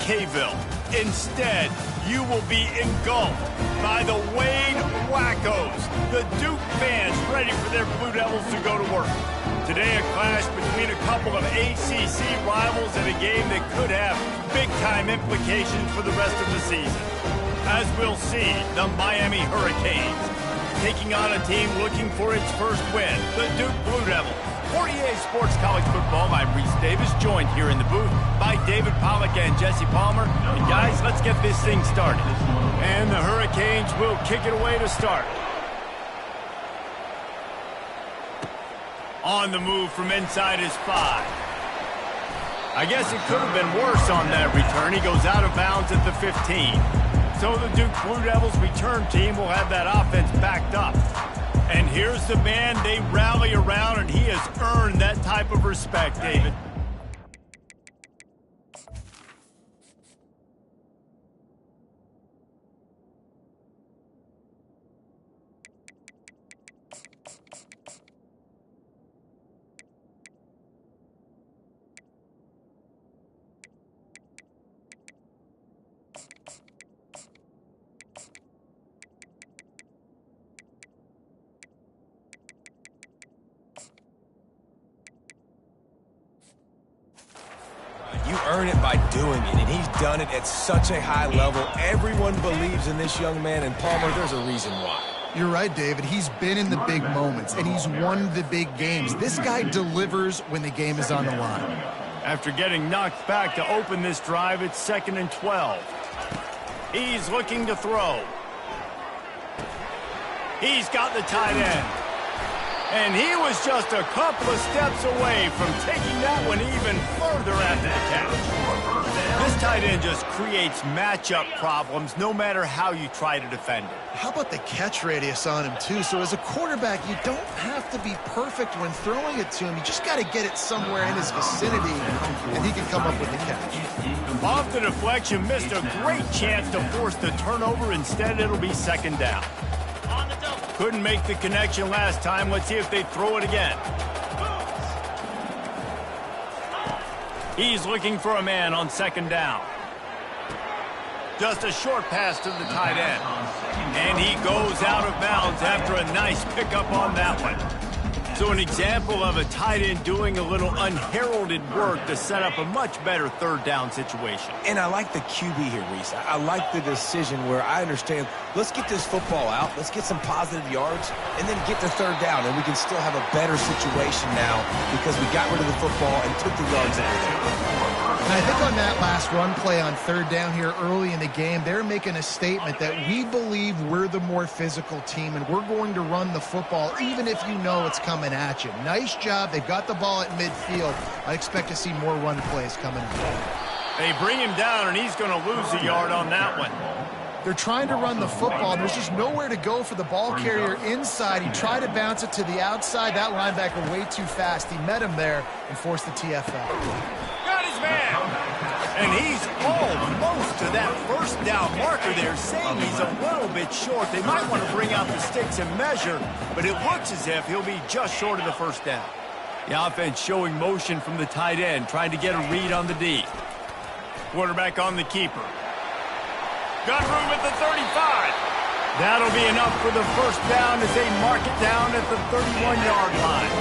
Cavill. Instead, you will be engulfed by the Wade Wackos, the Duke fans ready for their Blue Devils to go to work. Today, a clash between a couple of ACC rivals in a game that could have big-time implications for the rest of the season. As we'll see, the Miami Hurricanes taking on a team looking for its first win, the Duke Blue Devils. For EA Sports College Football, I'm Reese Davis, joined here in the booth by David Pollack and Jesse Palmer. And guys, let's get this thing started. And the Hurricanes will kick it away to start. On the move from inside his 5. I guess it could have been worse on that return. He goes out of bounds at the 15. So the Duke Blue Devils return team will have that offense backed up. And here's the man they rally around, and he has earned that type of respect, David. You earn it by doing it, and he's done it at such a high level. Everyone believes in this young man, and Palmer, there's a reason why. You're right, David. He's been in the big moments, and he's won the big games. This guy delivers when the game is on the line. After getting knocked back to open this drive, it's 2nd and 12. He's looking to throw. He's got the tight end. And he was just a couple of steps away from taking that one even further after the catch. This tight end just creates matchup problems no matter how you try to defend it. How about the catch radius on him, too? So as a quarterback, you don't have to be perfect when throwing it to him. You just got to get it somewhere in his vicinity, and he can come up with the catch. Off the deflection, missed a great chance to force the turnover. Instead, it'll be 2nd down. Couldn't make the connection last time. Let's see if they throw it again. He's looking for a man on 2nd down. Just a short pass to the tight end. And he goes out of bounds after a nice pickup on that one. So an example of a tight end doing a little unheralded work to set up a much better 3rd down situation. And I like the QB here, Reese. I like the decision where I understand, let's get this football out, let's get some positive yards, and then get to 3rd down, and we can still have a better situation now because we got rid of the football and took the yards that were there. And I think on that last run play on 3rd down here early in the game, they're making a statement that we believe we're the more physical team, and we're going to run the football even if you know it's coming at you. Nice job. They've got the ball at midfield. I expect to see more run plays coming up. They bring him down, and he's going to lose a yard on that one. They're trying to run the football. There's just nowhere to go for the ball carrier inside. He tried to bounce it to the outside. That linebacker way too fast. He met him there and forced the TFL. Got his man. And he's almost to that 1st down marker there, saying he's a little bit short. They might want to bring out the sticks and measure, but it looks as if he'll be just short of the 1st down. The offense showing motion from the tight end, trying to get a read on the D. Quarterback on the keeper. Got room at the 35. That'll be enough for the 1st down as they mark it down at the 31-yard line.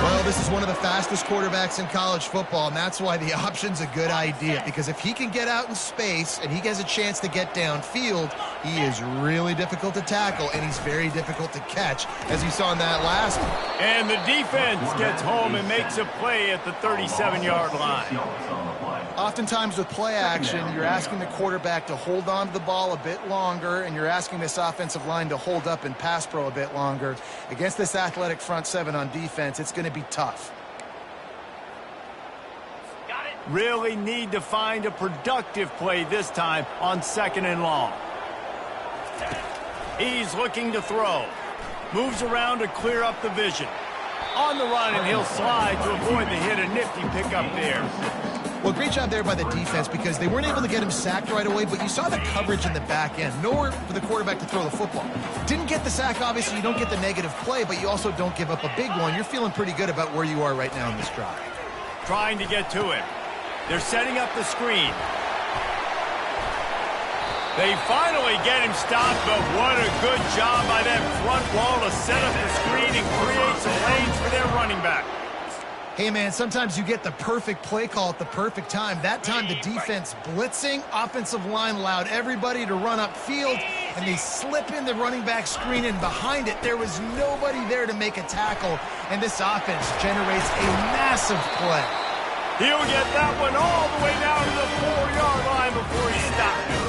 Well, this is one of the fastest quarterbacks in college football, and that's why the option's a good idea. Because if he can get out in space and he gets a chance to get downfield, he is really difficult to tackle, and he's very difficult to catch, as you saw in that last one. And the defense gets home and makes a play at the 37-yard line. Oftentimes with play action, you're asking the quarterback to hold on to the ball a bit longer, and you're asking this offensive line to hold up in pass pro a bit longer. Against this athletic front 7 on defense, it's going to be tough. Really need to find a productive play this time on 2nd and long. He's looking to throw. Moves around to clear up the vision. On the run, and he'll slide to avoid the hit. A nifty pickup there. Well, great job there by the defense because they weren't able to get him sacked right away, but you saw the coverage in the back end. Nowhere for the quarterback to throw the football. Didn't get the sack, obviously. You don't get the negative play, but you also don't give up a big one. You're feeling pretty good about where you are right now in this drive. Trying to get to him. They're setting up the screen. They finally get him stopped, but what a good job by that front wall to set up the screen and create some lanes for their running back. Hey, man, sometimes you get the perfect play call at the perfect time. That time the defense blitzing, offensive line allowed everybody to run upfield, and they slip in the running back screen, and behind it there was nobody there to make a tackle, and this offense generates a massive play. He'll get that one all the way down to the 4-yard line before he stops.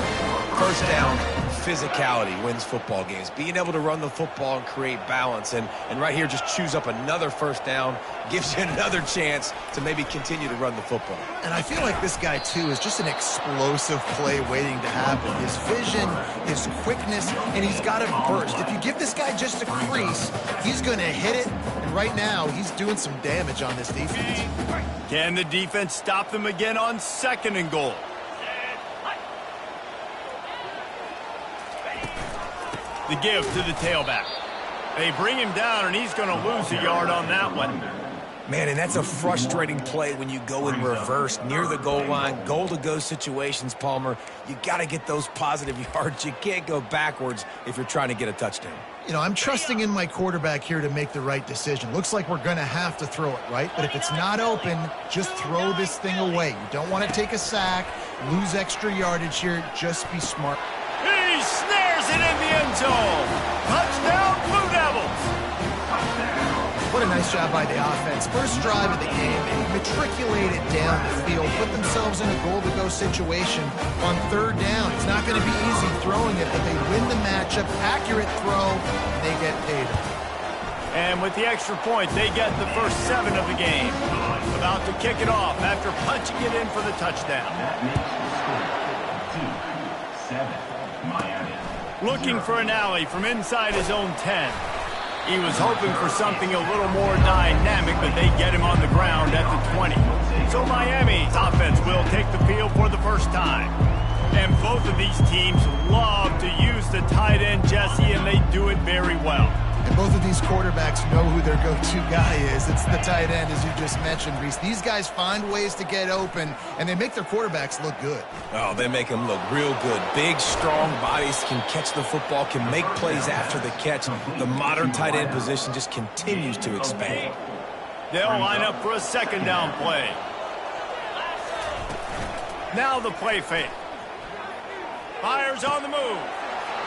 First down, physicality wins football games. Being able to run the football and create balance. And right here, just choose up another first down, gives you another chance to maybe continue to run the football. And I feel like this guy, too, is just an explosive play waiting to happen. His vision, his quickness, and he's got a burst. If you give this guy just a crease, he's going to hit it. And right now, he's doing some damage on this defense. Can the defense stop them again on 2nd and goal? The give to the tailback. They bring him down, and he's going to lose a yard on that one. Man, and that's a frustrating play when you go in reverse near the goal line, goal-to-go situations, Palmer. You got to get those positive yards. You can't go backwards if you're trying to get a touchdown. You know, I'm trusting in my quarterback here to make the right decision. Looks like we're going to have to throw it, right? But if it's not open, just throw this thing away. You don't want to take a sack, lose extra yardage here. Just be smart. He snares it in the end zone. Touchdown, Blue Devils. What a nice job by the offense. First drive of the game, they matriculated down the field, put themselves in a goal-to-go situation on 3rd down. It's not going to be easy throwing it, but they win the matchup. Accurate throw, and they get paid. And with the extra point, they get the first 7 of the game. About to kick it off after punching it in for the touchdown. Looking for an alley from inside his own 10. He was hoping for something a little more dynamic, but they get him on the ground at the 20. So Miami's offense will take the field for the first time. And both of these teams love to use the tight end, Jesse, and they do it very well. And both of these quarterbacks know who their go-to guy is. It's the tight end, as you just mentioned, Reese. These guys find ways to get open, and they make their quarterbacks look good. Oh, they make them look real good. Big, strong bodies, can catch the football, can make plays after the catch. The modern tight end position just continues to expand. They'll line up for a 2nd down play. Now the play fake. Fires on the move.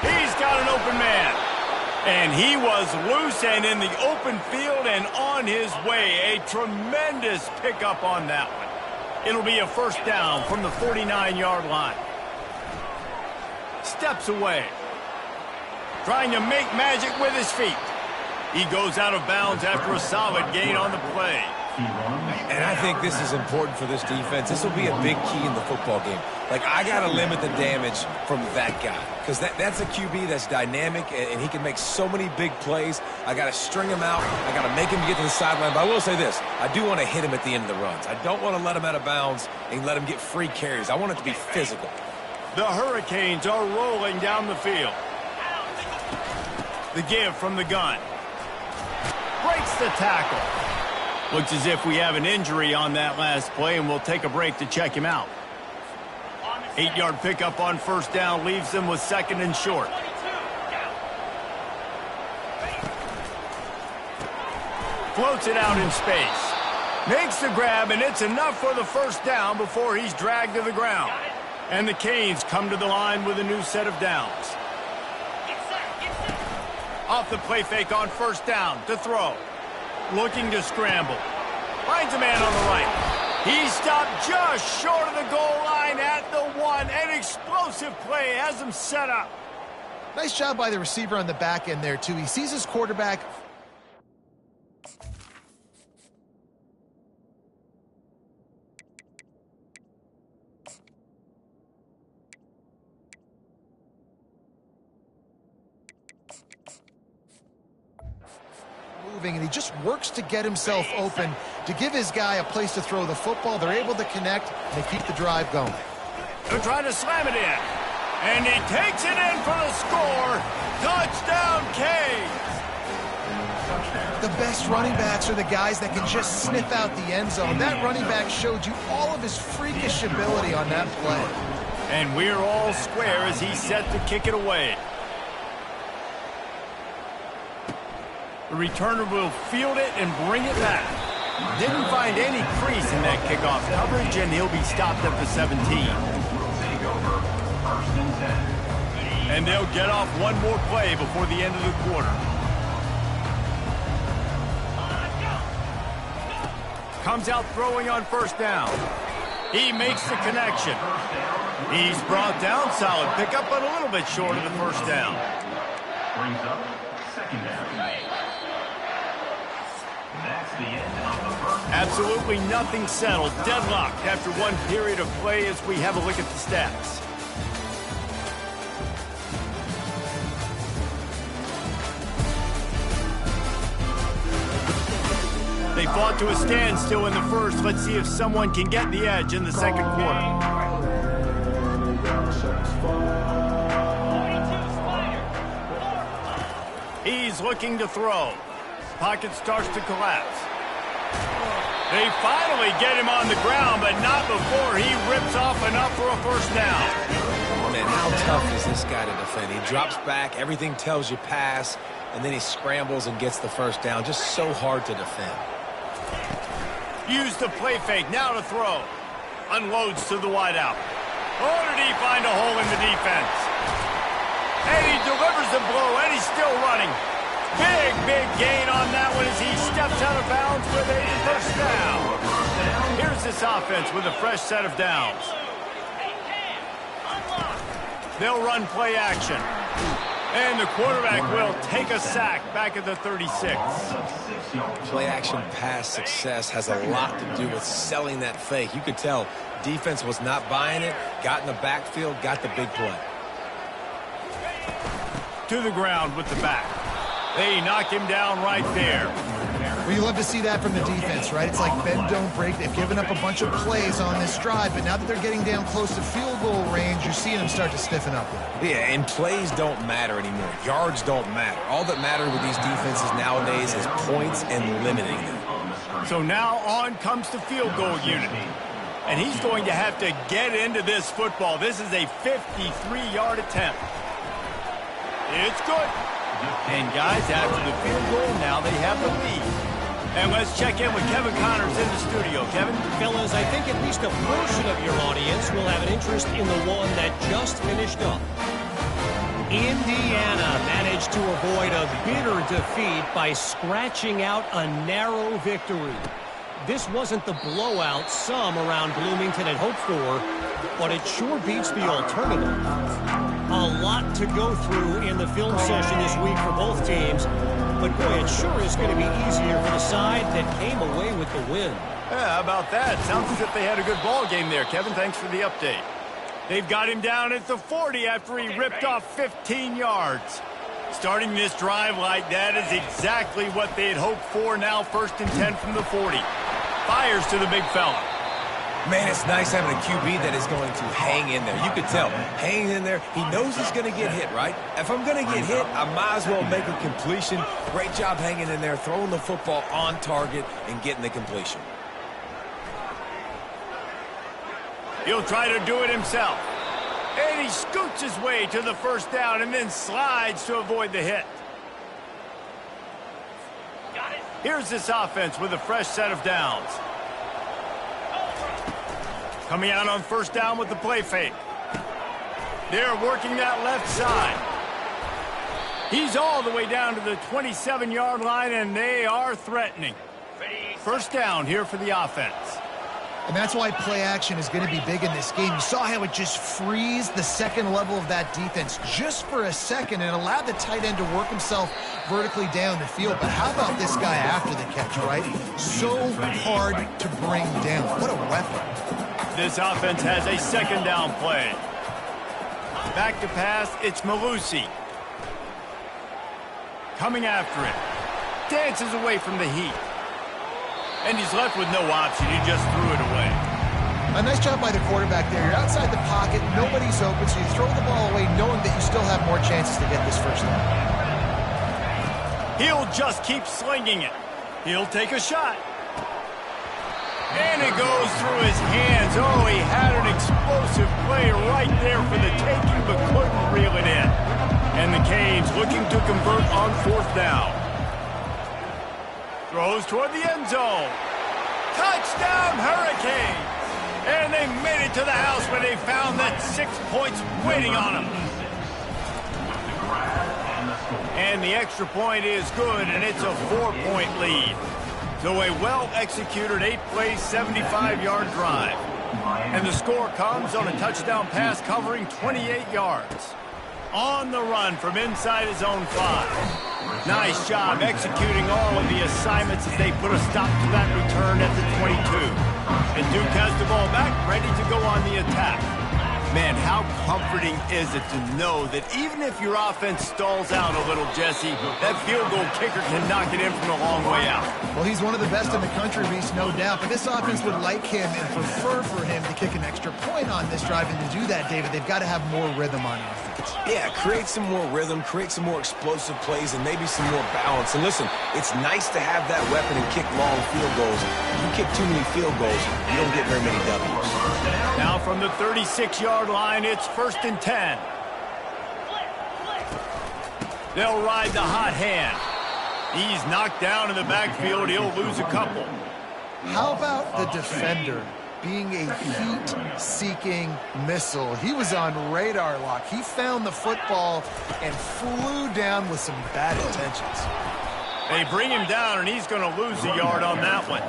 He's got an open man. And he was loose and in the open field and on his way. A tremendous pickup on that one. It'll be a first down from the 49-yard line. Steps away. Trying to make magic with his feet. He goes out of bounds after a solid gain on the play. And I think this is important for this defense. This will be a big key in the football game. Like, I got to limit the damage from that guy because that's a QB that's dynamic, and he can make so many big plays. I got to string him out. I got to make him get to the sideline. But I will say this. I do want to hit him at the end of the runs. I don't want to let him out of bounds and let him get free carries. I want it to be physical. The Hurricanes are rolling down the field. The give from the gun. Breaks the tackle. Looks as if we have an injury on that last play, and we'll take a break to check him out. 8-yard pickup on first down leaves them with 2nd and short. Floats it out in space. Makes the grab, and it's enough for the first down before he's dragged to the ground. And the Canes come to the line with a new set of downs. Off the play fake on first down to throw. Looking to scramble. Finds a man on the right. He stopped just short of the goal line at the 1. An explosive play has him set up. Nice job by the receiver on the back end there, too. He sees his quarterback. And he just works to get himself open to give his guy a place to throw the football. They're able to connect, and they keep the drive going. They're trying to slam it in. And he takes it in for the score. Touchdown, Canes. The best running backs are the guys that can just sniff out the end zone. That running back showed you all of his freakish ability on that play. And we're all square as he's set to kick it away. The returner will field it and bring it back. Didn't find any crease in that kickoff coverage, and he'll be stopped at the 17. And they'll get off one more play before the end of the quarter. Comes out throwing on first down. He makes the connection. He's brought down, solid pickup, but a little bit short of the first down. Brings up second down. That's the end of the first. Absolutely nothing settled. Deadlocked after one period of play as we have a look at the stats. They fought to a standstill in the first. Let's see if someone can get the edge in the second quarter. He's looking to throw. Pocket starts to collapse. They finally get him on the ground, but not before he rips off enough for a first down. Man, how tough is this guy to defend? He drops back, everything tells you pass, and then he scrambles and gets the first down. Just so hard to defend. Use the play fake, now to throw. Unloads to the wideout. Oh, did he find a hole in the defense? And he delivers the blow, and he's still running. Big gain on that one as he steps out of bounds with a first down. Here's this offense with a fresh set of downs. They'll run play action. And the quarterback will take a sack back at the 36. Play action pass success has a lot to do with selling that fake. You could tell defense was not buying it, got in the backfield, got the big play. To the ground with the back. They knock him down right there. Well, you love to see that from the defense, right? It's like bend, don't break. They've given up a bunch of plays on this drive, but now that they're getting down close to field goal range, you're seeing them start to stiffen up there. Yeah, and plays don't matter anymore. Yards don't matter. All that matters with these defenses nowadays is points and limiting them. So now on comes the field goal unit. And he's going to have to get into this football. This is a 53-yard attempt. It's good. And guys, after the field goal, now they have the lead. And let's check in with Kevin Connors in the studio. Kevin? Fellas, I think at least a portion of your audience will have an interest in the one that just finished up. Indiana managed to avoid a bitter defeat by scratching out a narrow victory. This wasn't the blowout some around Bloomington had hoped for, but it sure beats the alternative. A lot to go through in the film session this week for both teams, but boy, it sure is going to be easier for the side that came away with the win. Yeah, how about that? Sounds as if they had a good ball game there, Kevin. Thanks for the update. They've got him down at the 40 after he ripped off 15 yards. Starting this drive like that is exactly what they had hoped for. Now 1st and 10 from the 40. Fires to the big fella. Man, it's nice having a QB that is going to hang in there. You could tell, hanging in there, he knows he's going to get hit, right? If I'm going to get hit, I might as well make a completion. Great job hanging in there, throwing the football on target and getting the completion. He'll try to do it himself. And he scoots his way to the first down and then slides to avoid the hit. Here's this offense with a fresh set of downs. Coming out on first down with the play fake. They're working that left side. He's all the way down to the 27-yard line, and they are threatening. First down here for the offense. And that's why play action is going to be big in this game. You saw how it just frees the second level of that defense just for a second and allowed the tight end to work himself vertically down the field. But how about this guy after the catch, right? So hard to bring down. What a weapon. This offense has a second down play. Back to pass, it's Malusi. Coming after it. Dances away from the heat. And he's left with no option. He just threw it away. A nice job by the quarterback there. You're outside the pocket. Nobody's open, so you throw the ball away knowing that you still have more chances to get this first down. He'll just keep slinging it. He'll take a shot. And it goes through his hands. Oh, he had an explosive play right looking to convert on 4th down. Throws toward the end zone. Touchdown, Hurricanes! And they made it to the house where they found that 6 points waiting on them. And the extra point is good, and it's a 4-point lead. So a well-executed 8-play, 75-yard drive. And the score comes on a touchdown pass covering 28 yards. On the run from inside his own 5. Nice job executing all of the assignments as they put a stop to that return at the 22. And Duke has the ball back, ready to go on the attack. Man, how comforting is it to know that even if your offense stalls out a little, Jesse, that field goal kicker can knock it in from a long way out. Well, he's one of the best in the country, Reese, no doubt. But this offense would like him and prefer for him to kick an extra point on this drive. And to do that, David, they've got to have more rhythm on offense. Yeah, create some more rhythm, create some more explosive plays, and maybe some more balance. And listen, it's nice to have that weapon and kick long field goals. If you kick too many field goals, you don't get very many W's. Now from the 36-yard line, it's 1st and 10. They'll ride the hot hand. He's knocked down in the backfield. He'll lose a couple. How about the defender being a heat-seeking missile? He was on radar lock. He found the football and flew down with some bad intentions. They bring him down, and he's going to lose a yard on that one.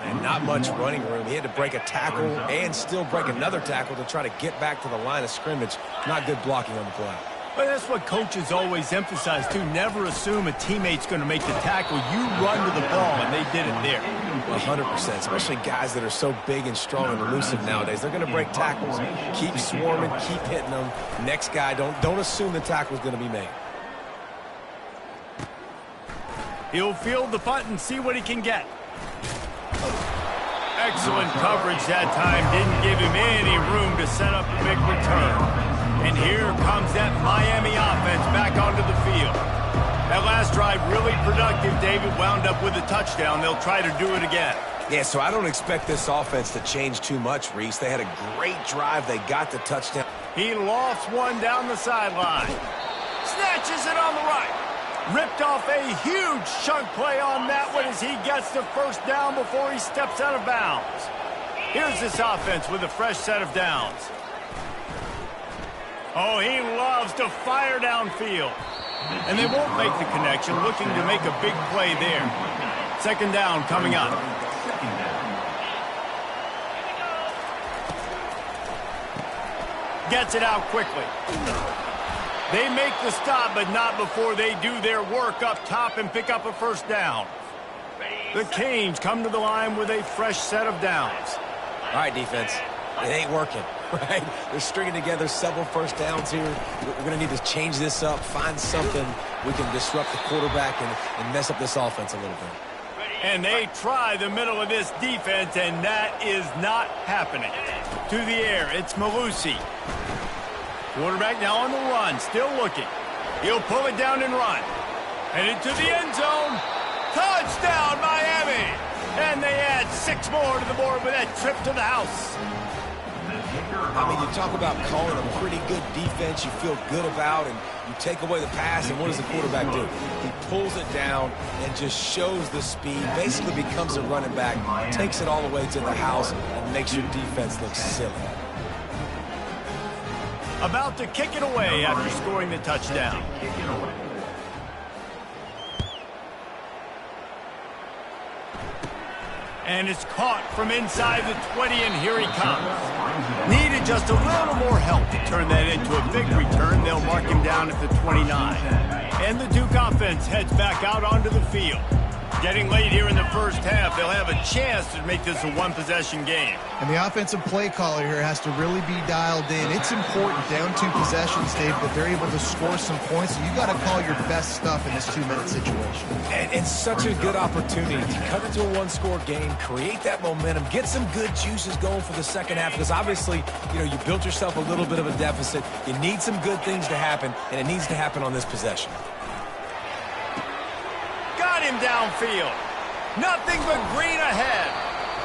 And not much running room. He had to break a tackle and still break another tackle to try to get back to the line of scrimmage. Not good blocking on the play. But that's what coaches always emphasize, too. Never assume a teammate's going to make the tackle. You run to the ball, and they did it there. 100%, especially guys that are so big and strong and elusive nowadays. They're going to break tackles. Keep swarming, keep hitting them. Next guy, don't assume the tackle's going to be made. He'll field the punt and see what he can get. Excellent coverage that time. Didn't give him any room to set up a big return. And here comes that Miami offense back onto the field. That last drive really productive. David wound up with a touchdown. They'll try to do it again. Yeah, so I don't expect this offense to change too much, Reese. They had a great drive. They got the touchdown. He lofts one down the sideline. Snatches it on the right. Ripped off a huge chunk play on that one as he gets the 1st down before he steps out of bounds. Here's this offense with a fresh set of downs. Oh, he loves to fire downfield. And they won't make the connection, looking to make a big play there. 2nd down coming up. Gets it out quickly. They make the stop, but not before they do their work up top and pick up a 1st down. The Canes come to the line with a fresh set of downs. All right, defense. It ain't working, right? They're stringing together several 1st downs here. We're going to need to change this up, find something we can disrupt the quarterback and mess up this offense a little bit. And they try the middle of this defense, and that is not happening. To the air, it's Malusi. Quarterback now on the run, still looking. He'll pull it down and run. Headed to the end zone. Touchdown, Miami! And they add 6 more to the board with that trip to the house. I mean, you talk about calling a pretty good defense you feel good about, and you take away the pass, and what does the quarterback do? He pulls it down and just shows the speed, basically becomes a running back, takes it all the way to the house, and makes your defense look silly. About to kick it away after scoring the touchdown. And it's caught from inside the 20, and here he comes. Needed just a little more help to turn that into a big return. They'll mark him down at the 29. And the Duke offense heads back out onto the field. Getting late here in the 1st half, they'll have a chance to make this a one-possession game. And the offensive play caller here has to really be dialed in. It's important, down 2 possessions, Dave, that they're able to score some points. So you got to call your best stuff in this 2-minute situation. And such a good opportunity to cut into a 1-score game, create that momentum, get some good juices going for the 2nd half, because obviously, you built yourself a little bit of a deficit. You need some good things to happen, and it needs to happen on this possession. Him downfield. Nothing but green ahead.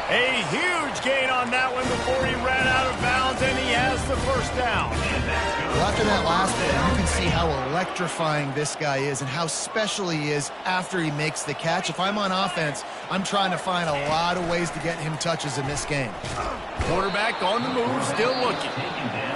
A huge gain on that one before he ran out of bounds, and he has the first down. Well, after that last play, you can see how electrifying this guy is and how special he is after he makes the catch. If I'm on offense, I'm trying to find a lot of ways to get him touches in this game. Quarterback on the move, still looking.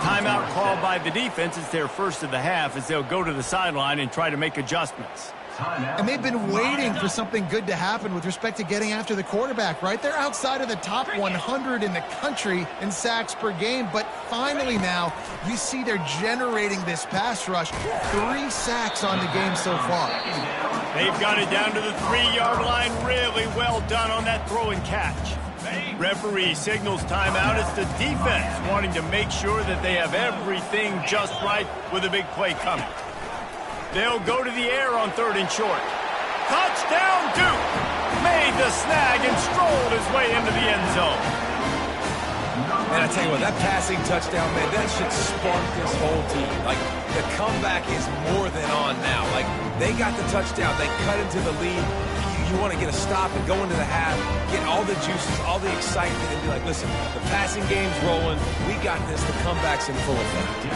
Timeout called by the defense. It's their first of the half as they'll go to the sideline and try to make adjustments. And they've been waiting for something good to happen with respect to getting after the quarterback, right? They're outside of the top 100 in the country in sacks per game, but finally now you see they're generating this pass rush. 3 sacks on the game so far. They've got it down to the 3-yard line. Really well done on that throw and catch. Referee signals timeout. It's the defense wanting to make sure that they have everything just right with a big play coming. They'll go to the air on 3rd and short. Touchdown, Duke! Made the snag and strolled his way into the end zone. And I tell you what, that passing touchdown, man, that should spark this whole team. Like, the comeback is more than on now. Like, they got the touchdown. They cut into the lead. You want to get a stop and go into the half, get all the juices, all the excitement, and be like, listen, the passing game's rolling. We got this. The comeback's in full effect.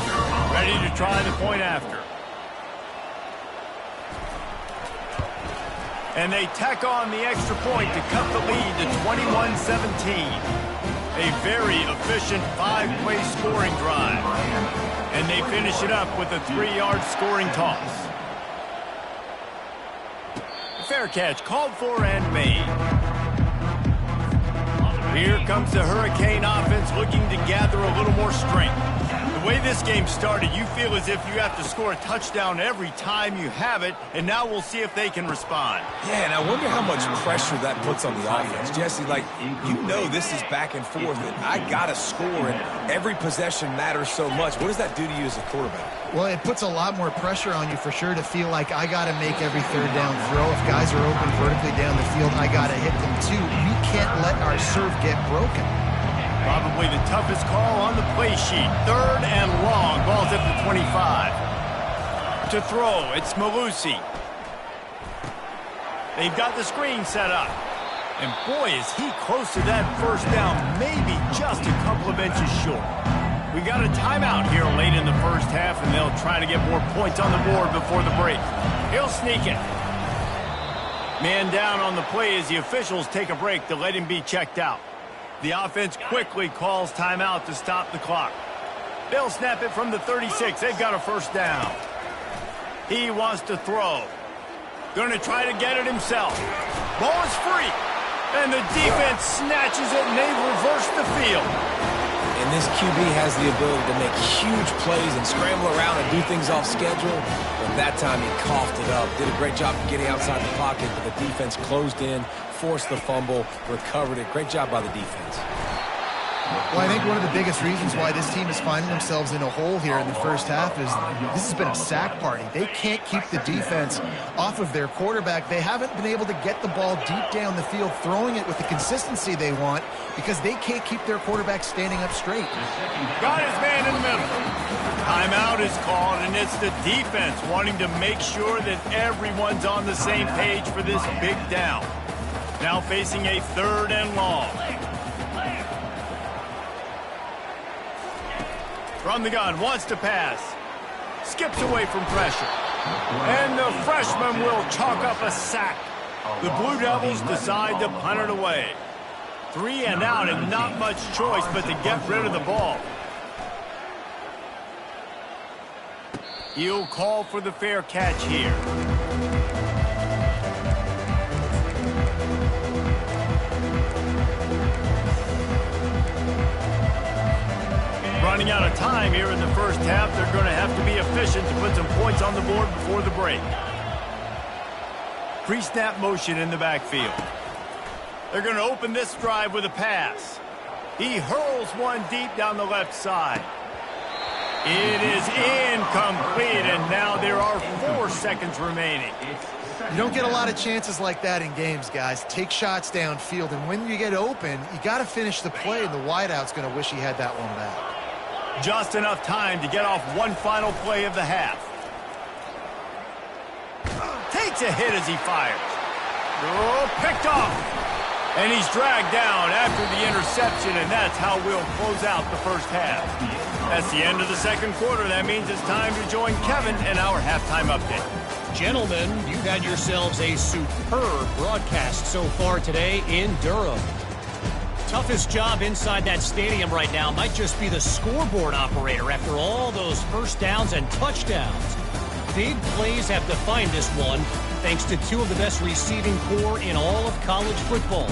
Ready to try the point after. And they tack on the extra point to cut the lead to 21-17. A very efficient 5-play scoring drive. And they finish it up with a 3-yard scoring toss. Fair catch called for and made. Here comes the Hurricane offense looking to gather a little more strength. The way this game started, you feel as if you have to score a touchdown every time you have it, and now we'll see if they can respond. Yeah, and I wonder how much pressure that puts on the offense. Jesse, like, you know this is back and forth, and I got to score, and every possession matters so much. What does that do to you as a quarterback? Well, it puts a lot more pressure on you for sure to feel like I got to make every 3rd down throw. If guys are open vertically down the field, I got to hit them too. You can't let our serve get broken. Probably the toughest call on the play sheet. 3rd and long. Ball's at the 25. To throw, it's Malusi. They've got the screen set up. And boy, is he close to that first down. Maybe just a couple of inches short. We got a timeout here late in the first half, and they'll try to get more points on the board before the break. He'll sneak it. Man down on the play as the officials take a break to let him be checked out. The offense quickly calls timeout to stop the clock. They'll snap it from the 36. They've got a first down. He wants to throw. Going to try to get it himself. Ball is free. And the defense snatches it, and they reverse the field. And this QB has the ability to make huge plays and scramble around and do things off schedule. But that time he coughed it up. Did a great job of getting outside the pocket, but the defense closed in, forced the fumble, recovered it. Great job by the defense. Well, I think one of the biggest reasons why this team is finding themselves in a hole here in the first half is this has been a sack party. They can't keep the defense off of their quarterback. They haven't been able to get the ball deep down the field, throwing it with the consistency they want because they can't keep their quarterback standing up straight. Got his man in the middle. Timeout is called, and it's the defense wanting to make sure that everyone's on the same page for this big down. Now facing a 3rd and long. From the gun, wants to pass. Skips away from pressure. And the freshman will chalk up a sack. The Blue Devils decide to punt it away. 3 and out and not much choice but to get rid of the ball. He'll call for the fair catch here. Running out of time here in the first half. They're going to have to be efficient to put some points on the board before the break. Pre-snap motion in the backfield. They're going to open this drive with a pass. He hurls one deep down the left side. It is incomplete, and now there are 4 seconds remaining. You don't get a lot of chances like that in games, guys. Take shots downfield, and when you get open, you got to finish the play, and the wideout's going to wish he had that one back. Just enough time to get off one final play of the half. Takes a hit as he fires. Oh, picked off. And he's dragged down after the interception, and that's how we'll close out the first half. That's the end of the second quarter. That means it's time to join Kevin and our halftime update. Gentlemen, you've had yourselves a superb broadcast so far today in Durham. Toughest job inside that stadium right now might just be the scoreboard operator after all those first downs and touchdowns. Big plays have defined this one, thanks to two of the best receiving corps in all of college football.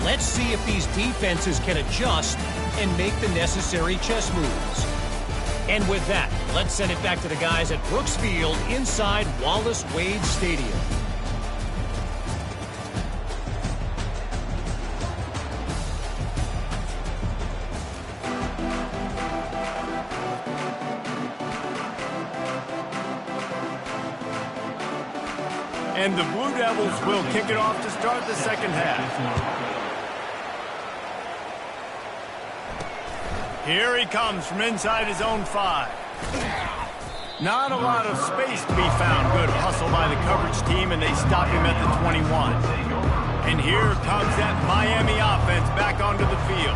Let's see if these defenses can adjust and make the necessary chess moves. And with that, let's send it back to the guys at Brooks Field inside Wallace Wade Stadium. And the Blue Devils will kick it off to start the second half. Here he comes from inside his own 5. Not a lot of space to be found. Good hustle by the coverage team, and they stop him at the 21. And here comes that Miami offense back onto the field.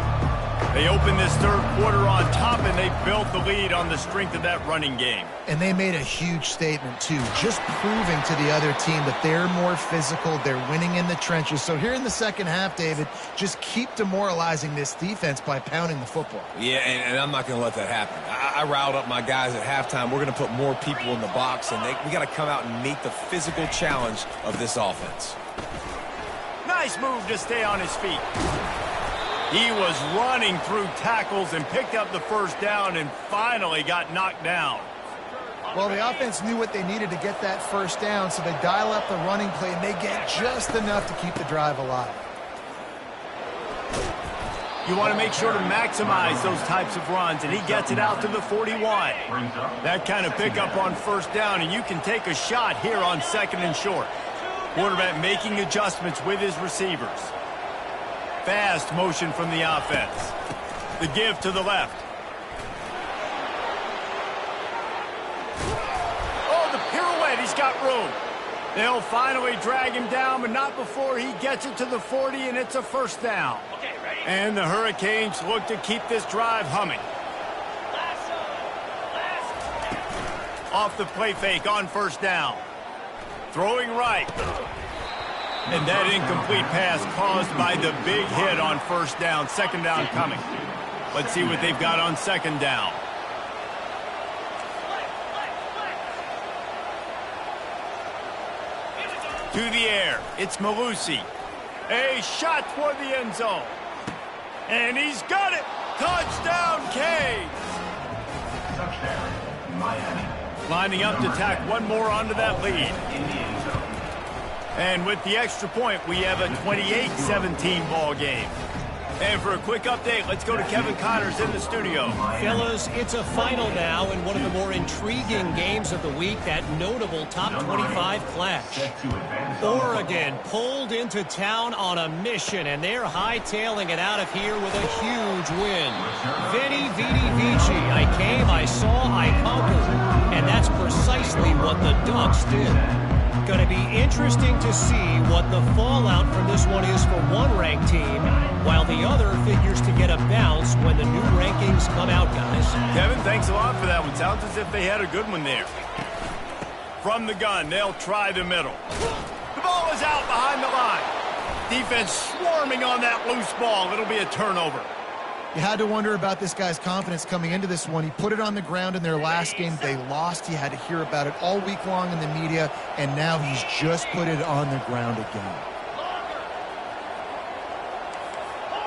They opened this third quarter on top, and they built the lead on the strength of that running game. And they made a huge statement, too, just proving to the other team that they're more physical, they're winning in the trenches. So here in the second half, David, just keep demoralizing this defense by pounding the football. Yeah, and I'm not going to let that happen. I riled up my guys at halftime. We're going to put more people in the box, and we got to come out and meet the physical challenge of this offense. Nice move to stay on his feet. He was running through tackles and picked up the first down and finally got knocked down. Well, the offense knew what they needed to get that first down, so they dial up the running play, and they get just enough to keep the drive alive. You want to make sure to maximize those types of runs, and he gets it out to the 41. That kind of pickup on first down, and you can take a shot here on second and short. Quarterback making adjustments with his receivers. Fast motion from the offense. The give to the left. Oh, the pirouette. He's got room. They'll finally drag him down, but not before he gets it to the 40, and it's a first down. And the Hurricanes look to keep this drive humming. Off the play fake on first down. Throwing right. And that incomplete pass caused by the big hit on first down. Second down coming. Let's see what they've got on second down. To the air. It's Malusi. A shot toward the end zone. And he's got it. Touchdown, Canes. Touchdown, Miami. Lining up to tack one more onto that lead. And with the extra point, we have a 28-17 ball game. And for a quick update, let's go to Kevin Connors in the studio. Fellas, it's a final now in one of the more intriguing games of the week, that notable top 25 clash. Oregon pulled into town on a mission, and they're hightailing it out of here with a huge win. Veni, vidi, vici. I came, I saw, I conquered. And that's precisely what the Ducks did. Going to be interesting to see what the fallout from this one is for one ranked team, while the other figures to get a bounce when the new rankings come out, guys. Kevin, thanks a lot for that one. Sounds as if they had a good one there. From the gun, they'll try the middle. The ball is out behind the line. Defense swarming on that loose ball. It'll be a turnover. You had to wonder about this guy's confidence coming into this one. He put it on the ground in their last game. They lost. He had to hear about it all week long in the media, and now he's just put it on the ground again.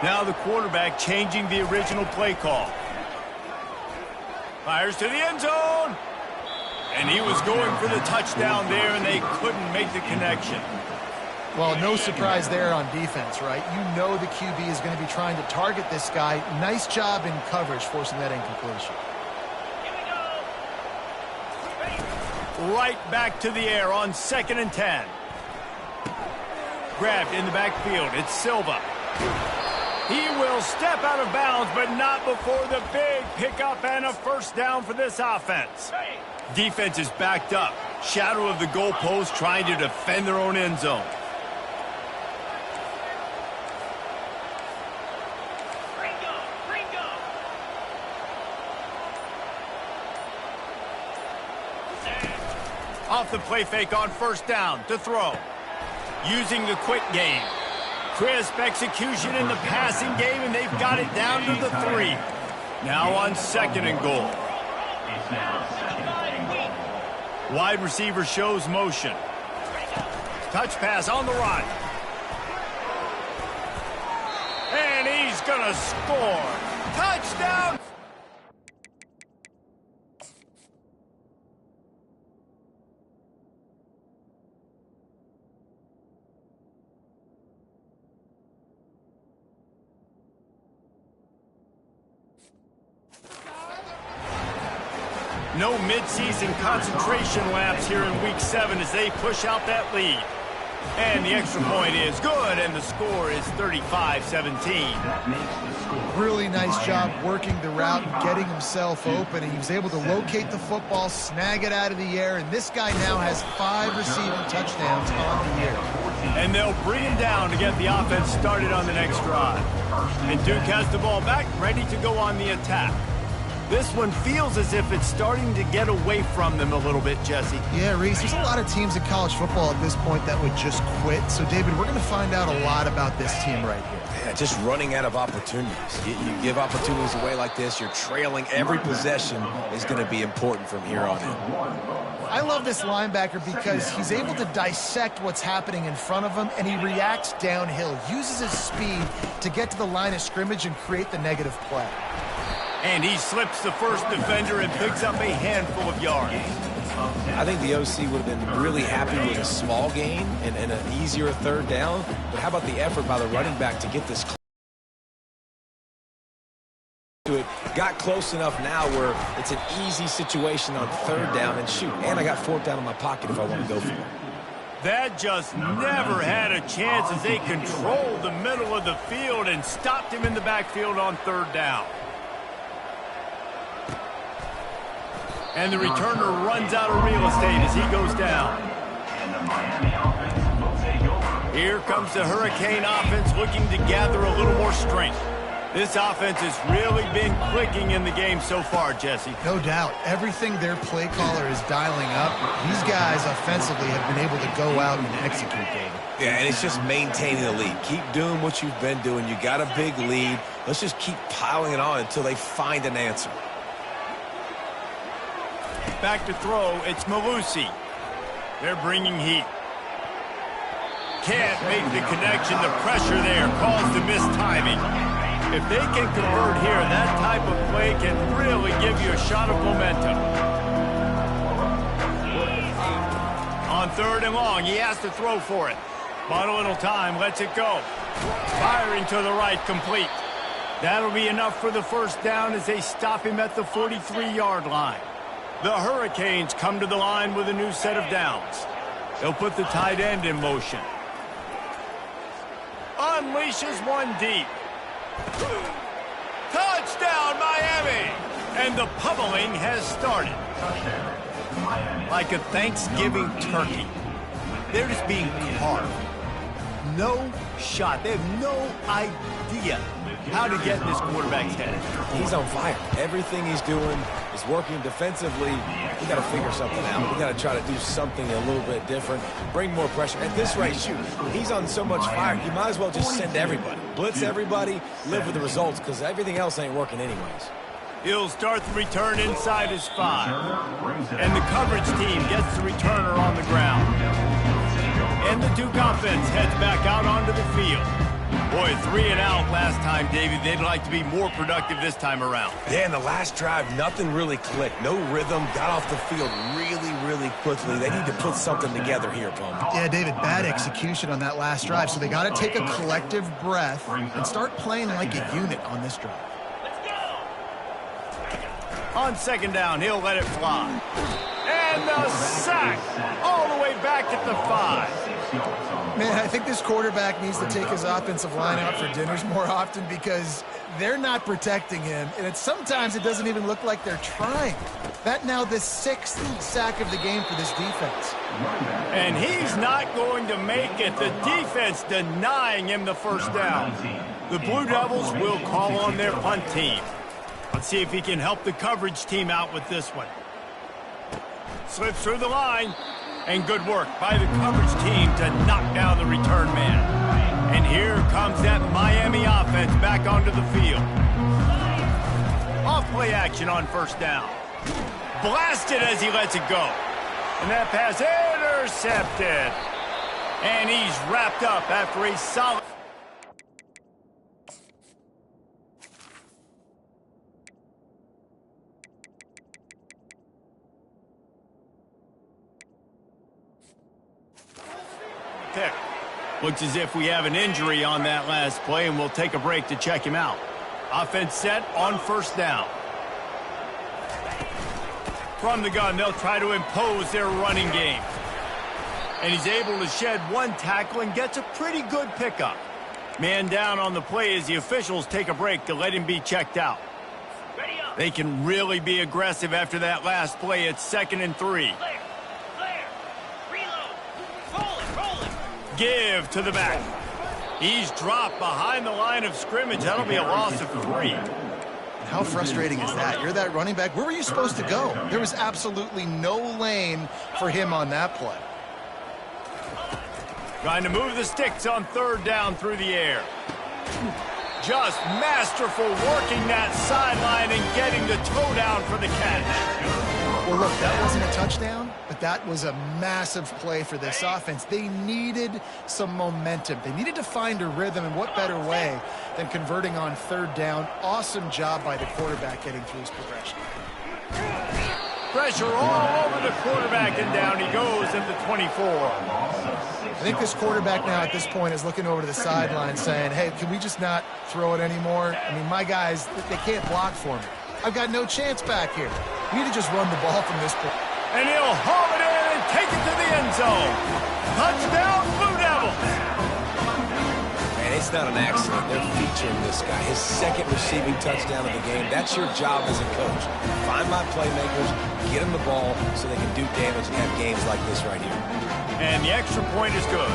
Now the quarterback changing the original play call. Fires to the end zone. And he was going for the touchdown there, and they couldn't make the connection. Well, no surprise there on defense, right? You know the QB is going to be trying to target this guy. Nice job in coverage, forcing that incompletion. Right back to the air on 2nd and 10. Grabbed in the backfield. It's Silva. He will step out of bounds, but not before the big pickup and a first down for this offense. Defense is backed up. Shadow of the goalpost, trying to defend their own end zone. Off the play fake on first down to throw. Using the quick game. Crisp execution in the passing game, and they've got it down to the 3. Now on 2nd and goal. Wide receiver shows motion. Touch pass on the run. And he's going to score. Touchdown! No midseason concentration laps here in Week 7 as they push out that lead. And the extra point is good, and the score is 35-17. Really nice job working the route and getting himself open. He was able to locate the football, snag it out of the air, and this guy now has 5 receiving touchdowns on the year. And they'll bring him down to get the offense started on the next drive. And Duke has the ball back, ready to go on the attack. This one feels as if it's starting to get away from them a little bit, Jesse. Yeah, Reese, there's a lot of teams in college football at this point that would just quit. So, David, we're going to find out a lot about this team right here. Yeah, just running out of opportunities. You give opportunities away like this, you're trailing. Every possession is going to be important from here on in. I love this linebacker because he's able to dissect what's happening in front of him, and he reacts downhill, uses his speed to get to the line of scrimmage and create the negative play. And he slips the first defender and picks up a handful of yards. I think the OC would have been really happy with a small gain and an easier 3rd down. But how about the effort by the running back to get this to it? Got close enough now where it's an easy situation on 3rd down. And shoot, and I got 4th down in my pocket if I want to go for it. That just never had a chance as they controlled the middle of the field and stopped him in the backfield on 3rd down. And the returner runs out of real estate as he goes down. Here comes the Hurricane offense looking to gather a little more strength. This offense has really been clicking in the game so far, Jesse. No doubt. Everything their play caller is dialing up, these guys offensively have been able to go out and execute, David. Yeah, and it's just maintaining the lead. Keep doing what you've been doing. You got a big lead. Let's just keep piling it on until they find an answer. Back to throw, it's Malusi. They're bringing heat. Can't make the connection. The pressure there caused the missed timing. If they can convert here, that type of play can really give you a shot of momentum. On 3rd and long, he has to throw for it. But a little time, lets it go. Firing to the right, complete. That'll be enough for the 1st down as they stop him at the 43-yard line. The Hurricanes come to the line with a new set of downs. They'll put the tight end in motion. Unleashes one deep. Touchdown, Miami! And the pummeling has started. Like a Thanksgiving turkey. They're just being carved. No shot. They have no idea how to get in this quarterback's head. He's on fire. Everything he's doing is working defensively. We got to figure something out. We got to try to do something a little bit different. Bring more pressure. At this rate, shoot, he's on so much fire, you might as well just send everybody. Blitz everybody, live with the results, because everything else ain't working anyways. He'll start the return inside his 5. And the coverage team gets the returner on the ground. And the Duke offense heads back out onto the field. Boy, 3 and out last time, David. They'd like to be more productive this time around. Yeah, in the last drive, nothing really clicked. No rhythm, got off the field really, really quickly. They need to put something together here, Plum. Yeah, David, bad execution on that last drive, so they got to take a collective breath and start playing like a unit on this drive. On 2nd down, he'll let it fly. And the sack all the way back at the 5. Man, I think this quarterback needs to take his offensive line out for dinners more often because they're not protecting him. And sometimes it doesn't even look like they're trying. That now the 6th sack of the game for this defense. And he's not going to make it. The defense denying him the 1st down. The Blue Devils will call on their punt team. Let's see if he can help the coverage team out with this one. Slips through the line. And good work by the coverage team to knock down the return man. And here comes that Miami offense back onto the field. Off-play action on first down. Blasted as he lets it go. And that pass intercepted. And he's wrapped up after a solid... pick. Looks as if we have an injury on that last play, and we'll take a break to check him out. Offense set on first down. From the gun, they'll try to impose their running game. And he's able to shed one tackle and gets a pretty good pickup. Man down on the play as the officials take a break to let him be checked out. They can really be aggressive after that last play. It's 2nd and 3. Give to the back. He's dropped behind the line of scrimmage. That'll be a loss of 3. How frustrating is that? You're that running back. Where were you supposed to go? There was absolutely no lane for him on that play. Trying to move the sticks on 3rd down through the air. Just masterful working that sideline and getting the toe down for the catch. Well, look, that wasn't a touchdown, but that was a massive play for this offense. They needed some momentum. They needed to find a rhythm, and what better way than converting on 3rd down. Awesome job by the quarterback getting through his progression. Pressure all over the quarterback, and down he goes at the 24. I think this quarterback now at this point is looking over to the sideline saying, hey, can we just not throw it anymore? I mean, my guys, they can't block for me. I've got no chance back here. We need to just run the ball from this point. And he'll haul it in and take it to the end zone. Touchdown, Blue Devils. Man, it's not an accident. They're featuring this guy. His 2nd receiving touchdown of the game. That's your job as a coach. Find my playmakers, get them the ball so they can do damage and have games like this right here. And the extra point is good.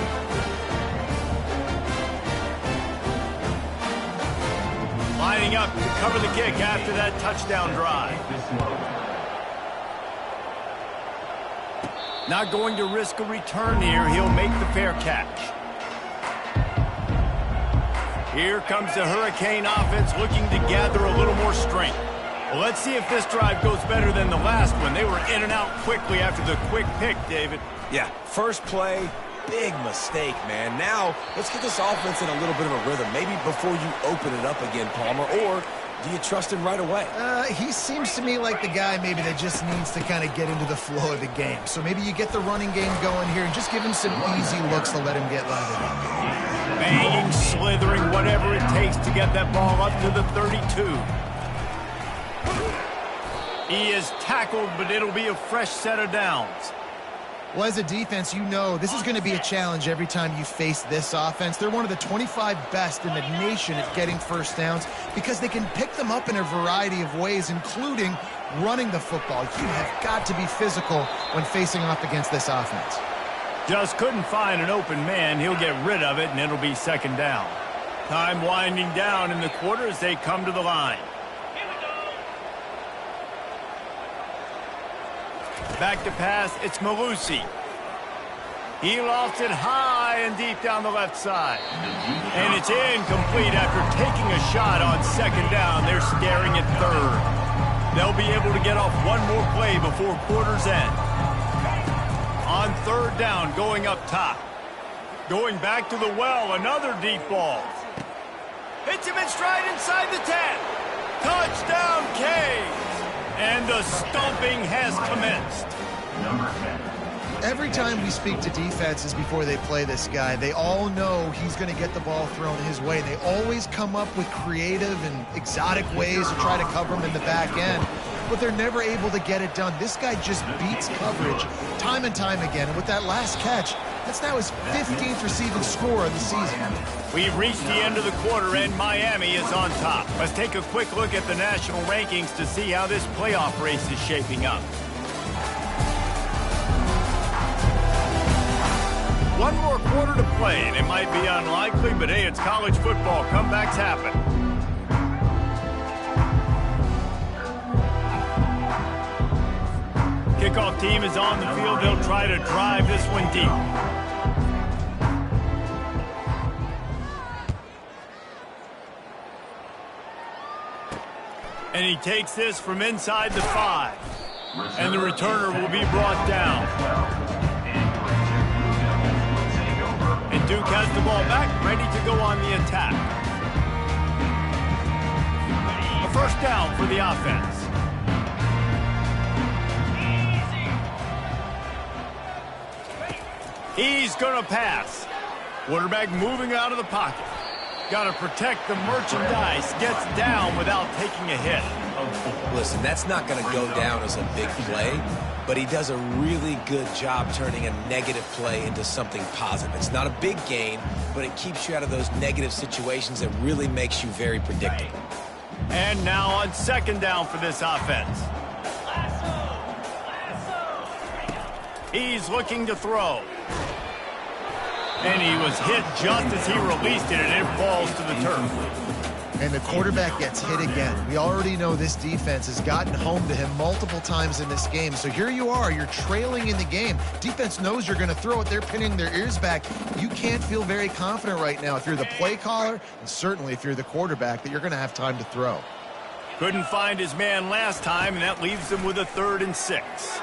Lining up to cover the kick after that touchdown drive. Not going to risk a return here. He'll make the fair catch. Here comes the Hurricane offense looking to gather a little more strength. Well, let's see if this drive goes better than the last one. They were in and out quickly after the quick pick, David. Yeah, first play, big mistake, man. Now, let's get this offense in a little bit of a rhythm. Maybe before you open it up again, Palmer, or do you trust him right away? He seems to me like the guy maybe that just needs to kind of get into the flow of the game. So maybe you get the running game going here and just give him some easy looks to let him get lathered up. Banging, slithering, whatever it takes to get that ball up to the 32. He is tackled, but it'll be a fresh set of downs. Well, as a defense, you know this is going to be a challenge every time you face this offense. They're one of the 25 best in the nation at getting first downs because they can pick them up in a variety of ways, including running the football. You have got to be physical when facing off against this offense. Just couldn't find an open man. He'll get rid of it, and it'll be 2nd down. Time winding down in the quarter as they come to the line. Back to pass, it's Malusi. He lost it high and deep down the left side. And it's incomplete after taking a shot on 2nd down. They're staring at 3rd. They'll be able to get off one more play before quarter's end. On 3rd down, going up top. Going back to the well, another deep ball. Hits him in stride inside the 10. Touchdown, Canes. And the stomping has commenced. Every time we speak to defenses before they play this guy, they all know he's going to get the ball thrown his way. They always come up with creative and exotic ways to try to cover him in the back end, but they're never able to get it done. This guy just beats coverage time and time again, and with that last catch, that's now his 15th receiving score of the season. We've reached the end of the quarter, and Miami is on top. Let's take a quick look at the national rankings to see how this playoff race is shaping up. One more quarter to play, and it might be unlikely, but hey, it's college football. Comebacks happen. Kickoff team is on the field. They'll try to drive this one deep. And he takes this from inside the 5. And the returner will be brought down. And Duke has the ball back, ready to go on the attack. A first down for the offense. He's going to pass. Quarterback moving out of the pocket. Got to protect the merchandise. Gets down without taking a hit. Listen, that's not going to go down as a big play, but he does a really good job turning a negative play into something positive. It's not a big gain, but it keeps you out of those negative situations that really makes you very predictable. And now on second down for this offense. He's looking to throw. And he was hit just as he released it, and it falls to the turf. And the quarterback gets hit again. We already know this defense has gotten home to him multiple times in this game. So here you are, you're trailing in the game. Defense knows you're going to throw it. They're pinning their ears back. You can't feel very confident right now if you're the play caller, and certainly if you're the quarterback, that you're going to have time to throw. Couldn't find his man last time, and that leaves him with a 3rd and 6.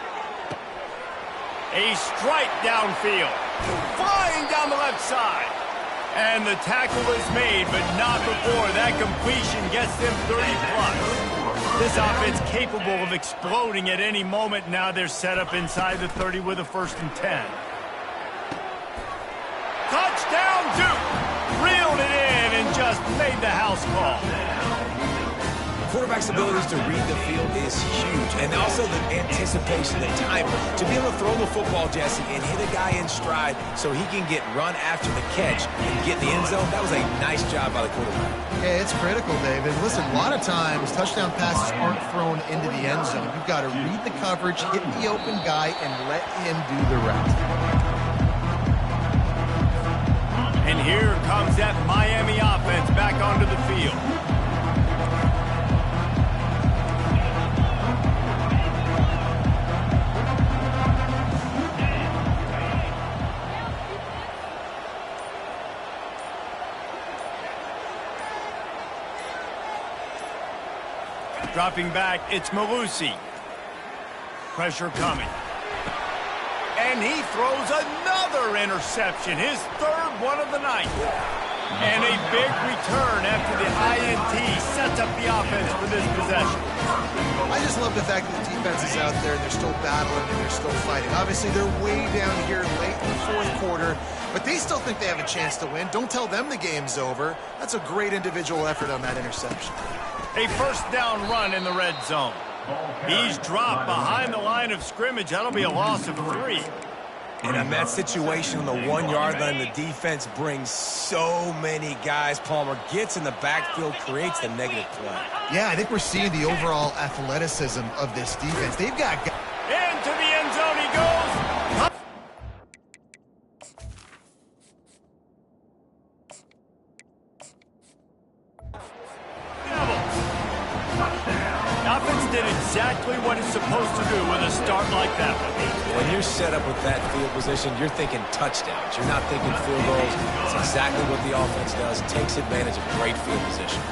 A strike downfield. Flying down the left side. And the tackle is made, but not before that completion gets them 30+. This offense capable of exploding at any moment. Now they're set up inside the 30 with a 1st and 10. Touchdown, Duke! Reeled it in and just made the house call. Quarterback's abilities to read the field is huge, and also the anticipation, the time to be able to throw the football, Jesse, and hit a guy in stride so he can get run after the catch and get in the end zone. That was a nice job by the quarterback. Yeah, it's critical, David. Listen, a lot of times touchdown passes aren't thrown into the end zone. You've got to read the coverage, hit the open guy, and let him do the rest. And here comes that Miami offense back onto the field. Dropping back, it's Malusi. Pressure coming. And he throws another interception, his 3rd one of the night. And a big return after the INT sets up the offense for this possession. I just love the fact that the defense is out there and they're still battling and they're still fighting. Obviously, they're way down here late in the 4th quarter, but they still think they have a chance to win. Don't tell them the game's over. That's a great individual effort on that interception. A first down run in the red zone. He's dropped behind the line of scrimmage. That'll be a loss of 3. And in that situation on the 1-yard line, the defense brings so many guys. Palmer gets in the backfield, creates the negative play. Yeah, I think we're seeing the overall athleticism of this defense. They've got... Into the end zone he goes. Did exactly what it's supposed to do with a start like that one. When you're set up with that field position, you're thinking touchdowns. You're not thinking field goals. It's exactly what the offense does. Takes advantage of great field position.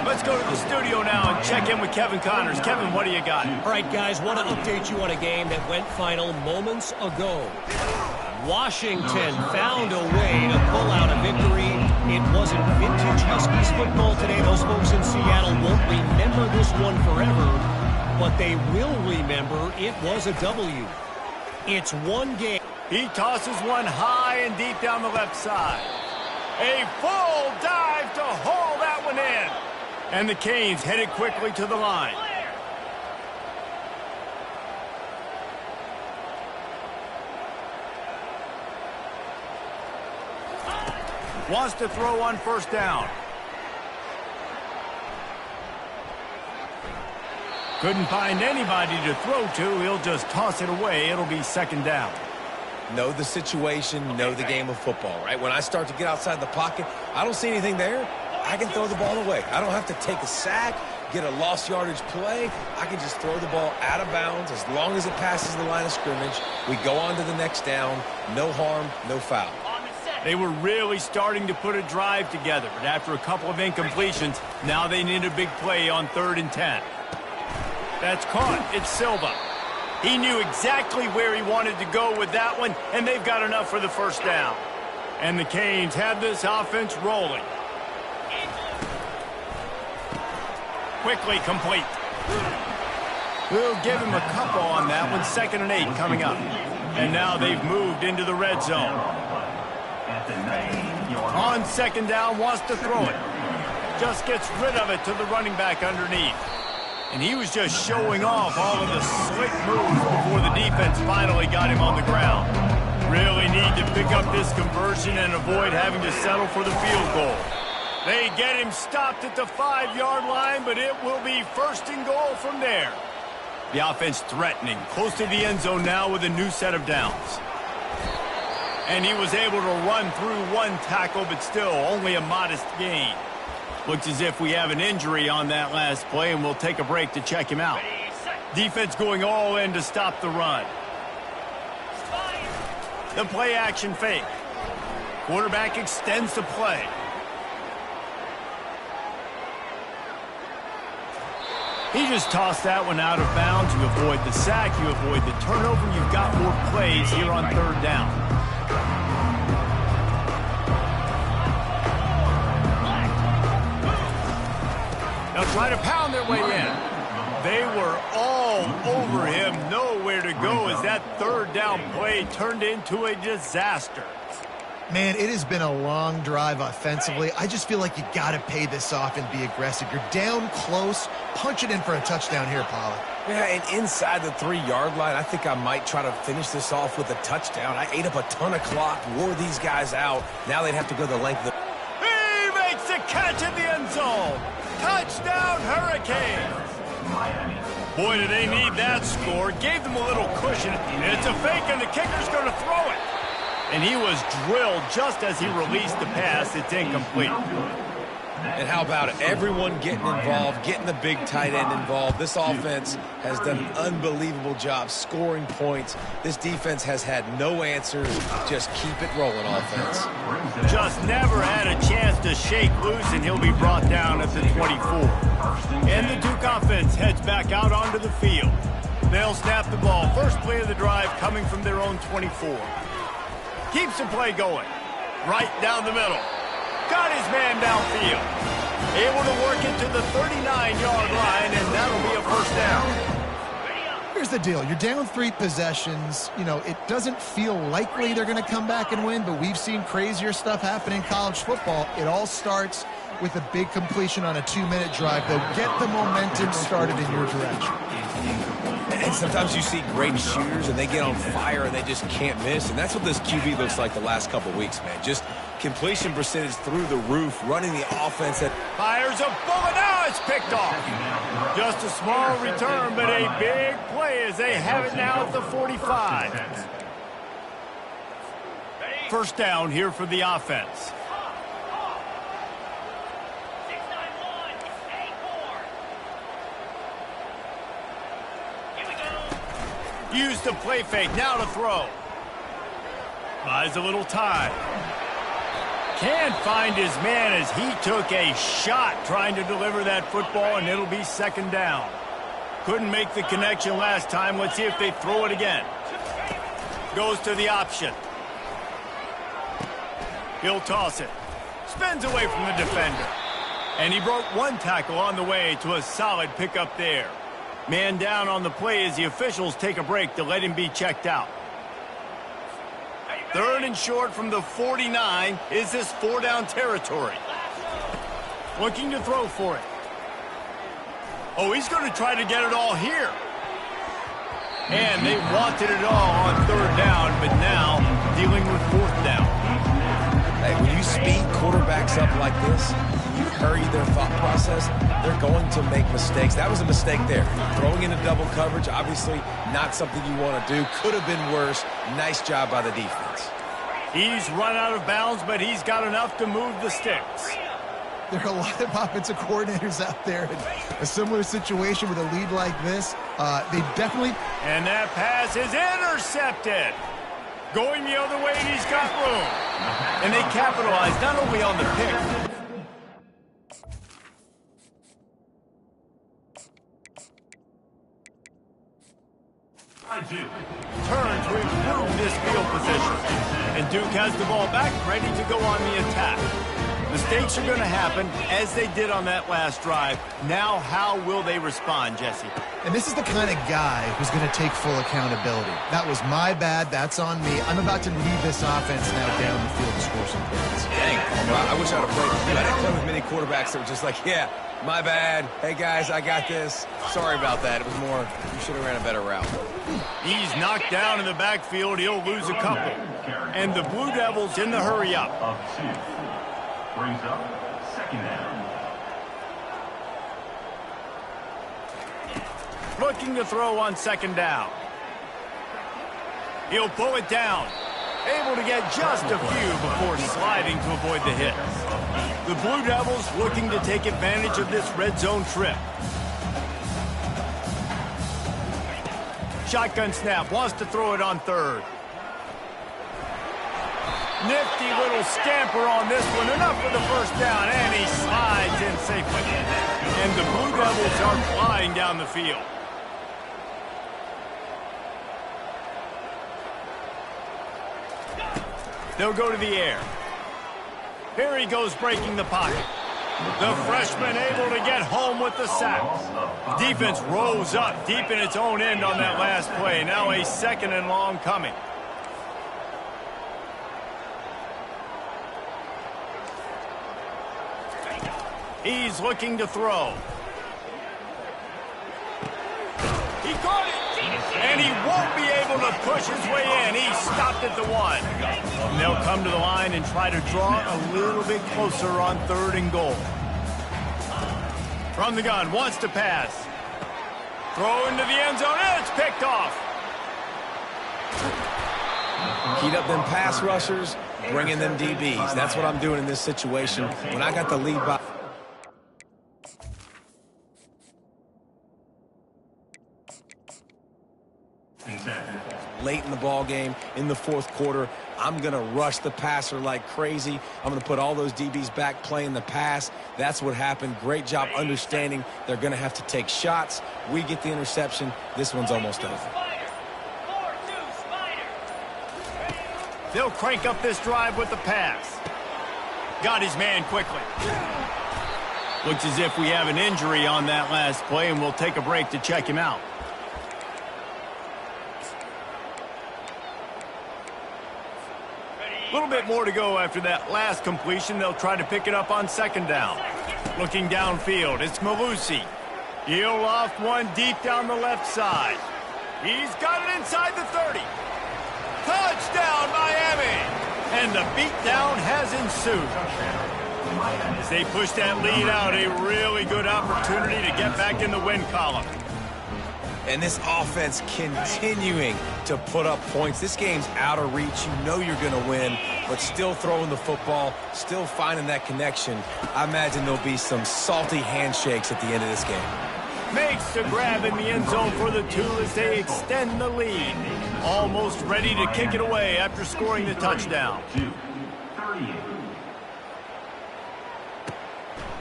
Let's go to the studio now and check in with Kevin Connors. Kevin, what do you got? All right, guys, want to update you on a game that went final moments ago. Washington found a way to pull out a victory. It wasn't vintage Huskies football today. Those folks in Seattle won't remember this one forever, but they will remember it was a W. It's one game. He tosses one high and deep down the left side. A full dive to haul that one in. And the Canes headed quickly to the line. Wants to throw on first down. Couldn't find anybody to throw to. He'll just toss it away. It'll be second down. Know the situation, know the game of football, right? When I start to get outside the pocket, I don't see anything there. I can throw the ball away. I don't have to take a sack, get a lost yardage play, I can just throw the ball out of bounds as long as it passes the line of scrimmage. We go on to the next down. No harm, no foul. They were really starting to put a drive together, but after a couple of incompletions, now they need a big play on 3rd and 10. That's caught. It's Silva. He knew exactly where he wanted to go with that one, and they've got enough for the first down. And the Canes have this offense rolling. Quickly complete. We'll give him a couple on that one. 2nd and 8 coming up. And now they've moved into the red zone. On 2nd down, wants to throw it. Just gets rid of it to the running back underneath. And he was just showing off all of the slick moves before the defense finally got him on the ground. Really need to pick up this conversion and avoid having to settle for the field goal. They get him stopped at the 5-yard line, but it will be 1st and goal from there. The offense threatening, close to the end zone now with a new set of downs. And he was able to run through one tackle, but still only a modest gain. Looks as if we have an injury on that last play, and we'll take a break to check him out. Defense going all in to stop the run. The play action fake. Quarterback extends the play. He just tossed that one out of bounds. You avoid the sack, you avoid the turnover. You've got more plays here on 3rd down. They'll try to pound their way in. They were all over him, nowhere to go as that 3rd down play turned into a disaster. Man, it has been a long drive offensively. I just feel like you got to pay this off and be aggressive. You're down close. Punch it in for a touchdown here, Pollard. Yeah, and inside the 3-yard line, I think I might try to finish this off with a touchdown. I ate up a ton of clock, wore these guys out. Now they'd have to go the length of the... He makes the catch in the end zone. Touchdown, Hurricanes. Boy, do they need that score. Gave them a little cushion. It's a fake, and the kicker's going to throw it. And he was drilled just as he released the pass. It's incomplete. And how about it? Everyone getting involved, getting the big tight end involved. This offense has done an unbelievable job scoring points. This defense has had no answers. Just keep it rolling, offense. Just never had a chance to shake loose, and he'll be brought down at the 24. And the Duke offense heads back out onto the field. They'll snap the ball. First play of the drive coming from their own 24. Keeps the play going. Right down the middle. Got his man downfield. Able to work it to the 39-yard line, and that'll be a 1st down. Here's the deal. You're down 3 possessions. You know, it doesn't feel likely they're going to come back and win, but we've seen crazier stuff happen in college football. It all starts with a big completion on a 2-minute drive. They'll get the momentum started in your direction. And sometimes you see great shooters, and they get on fire, and they just can't miss. And that's what this QB looks like the last couple weeks, man. Just completion percentage through the roof, running the offense that... Fires a bullet. Now it's picked off. Just a small return, but a big play as they have it now at the 45. 1st down here for the offense. Use the play fake, now to throw. Buys a little time. Can't find his man as he took a shot trying to deliver that football, and it'll be 2nd down. Couldn't make the connection last time. Let's see if they throw it again. Goes to the option. He'll toss it. Spins away from the defender. And he broke one tackle on the way to a solid pickup there. Man down on the play as the officials take a break to let him be checked out. 3rd and short from the 49. Is this 4-down territory? Looking to throw for it. Oh, he's going to try to get it all here. And they wanted it all on 3rd down, but now dealing with 4th down. Hey, when you speed quarterbacks up like this, you hurry their thought process, they're going to make mistakes. That was a mistake there. Throwing into double coverage, obviously not something you want to do. Could have been worse. Nice job by the defense. He's run out of bounds, but he's got enough to move the sticks. There are a lot of offensive coordinators out there in a similar situation with a lead like this. They definitely... And that pass is intercepted. Going the other way, and he's got room. And they capitalize not only on the pick. Turn to improve this field position. And Duke has the ball back, ready to go on the attack. Mistakes are going to happen, as they did on that last drive. Now, how will they respond, Jesse? And this is the kind of guy who's going to take full accountability. That was my bad. That's on me. I'm about to lead this offense now down the field to score some points. Dang, I wish I would have played with you. I didn't play with many quarterbacks that were just like, yeah, my bad. Hey, guys, I got this. Sorry about that. It was more, you should have ran a better route. He's knocked down in the backfield. He'll lose a couple. And the Blue Devils in the hurry up. Brings up second down. Looking to throw on second down. He'll pull it down. Able to get just a few before sliding to avoid the hit. The Blue Devils looking to take advantage of this red zone trip. Shotgun snap, wants to throw it on third. Nifty little scamper on this one. Enough for the first down, and he slides in safely. And the Blue Devils are flying down the field. They'll go to the air. Here he goes, breaking the pocket. The freshman able to get home with the sack. Defense rose up deep in its own end on that last play. Now a second and long coming. He's looking to throw. He caught it. And he won't be able to push his way in. He stopped at the one. And they'll come to the line and try to draw a little bit closer on third and goal. From the gun, wants to pass. Throw into the end zone, and it's picked off. Heat up them pass rushers, bring in them DBs. That's what I'm doing in this situation. When I got the lead by... Late in the ball game, in the fourth quarter, I'm going to rush the passer like crazy. I'm going to put all those DBs back playing the pass. That's what happened. Great job understanding they're going to have to take shots. We get the interception. This one's almost over. They'll crank up this drive with the pass. Got his man quickly. Looks as if we have an injury on that last play, and we'll take a break to check him out. A little bit more to go after that last completion. They'll try to pick it up on second down. Looking downfield, it's Malusi. He'll loft one deep down the left side. He's got it inside the 30. Touchdown, Miami! And the beatdown has ensued. As they push that lead out, a really good opportunity to get back in the win column. And this offense continuing to put up points. This game's out of reach. You know you're going to win, but still throwing the football, still finding that connection. I imagine there'll be some salty handshakes at the end of this game. Makes the grab in the end zone for the two as they extend the lead. Almost ready to kick it away after scoring the touchdown.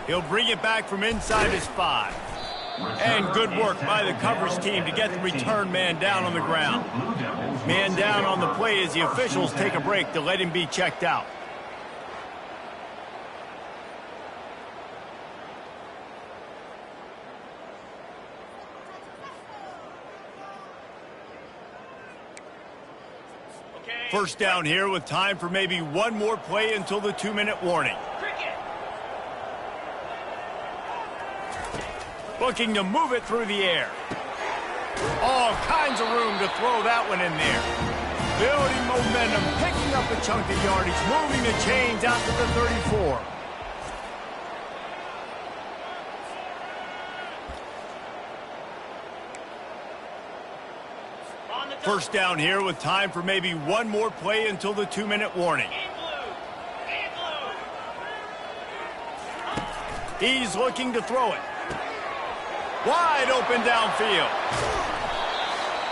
He'll bring it back from inside his 5. And good work by the coverage team to get the return man down on the ground. Man down on the play as the officials take a break to let him be checked out. First down here with time for maybe one more play until the 2-minute warning. Looking to move it through the air. All kinds of room to throw that one in there. Building momentum, picking up a chunk of yardage, moving the chains out to the 34. First down here with time for maybe one more play until the 2-minute warning. He's looking to throw it. Wide open downfield.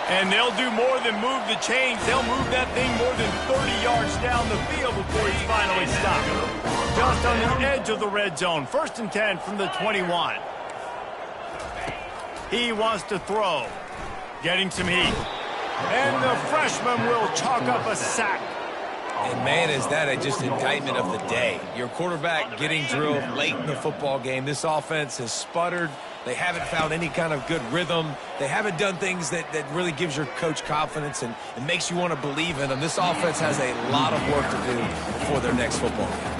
And they'll do more than move the chains. They'll move that thing more than 30 yards down the field before he's finally stopped. Just on the edge of the red zone. 1st and 10 from the 21. He wants to throw. Getting some heat. And the freshman will chalk up a sack. And, man, is that just indictment of the day. Your quarterback getting drilled late in the football game. This offense has sputtered. They haven't found any kind of good rhythm. They haven't done things that really gives your coach confidence and makes you want to believe in them. This offense has a lot of work to do before their next football game.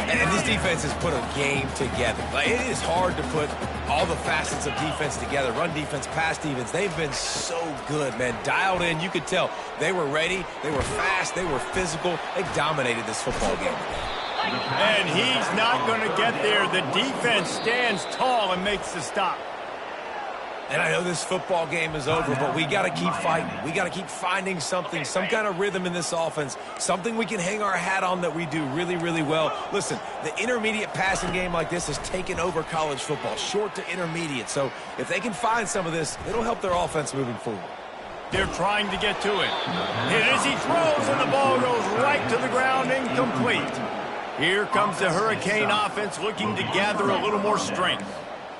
And this defense has put a game together. Like, it is hard to put all the facets of defense together. Run defense, pass defense. They've been so good, man. Dialed in. You could tell they were ready. They were fast. They were physical. They dominated this football game. And he's not going to get there. The defense stands tall and makes the stop. And I know this football game is over, but we got to keep fighting. We got to keep finding something, some kind of rhythm in this offense, something we can hang our hat on that we do really, really well. Listen, the intermediate passing game like this has taken over college football, short to intermediate. So if they can find some of this, it'll help their offense moving forward. They're trying to get to it. Hit as he throws, and the ball goes right to the ground, incomplete. Here comes the Hurricane offense looking to gather a little more strength.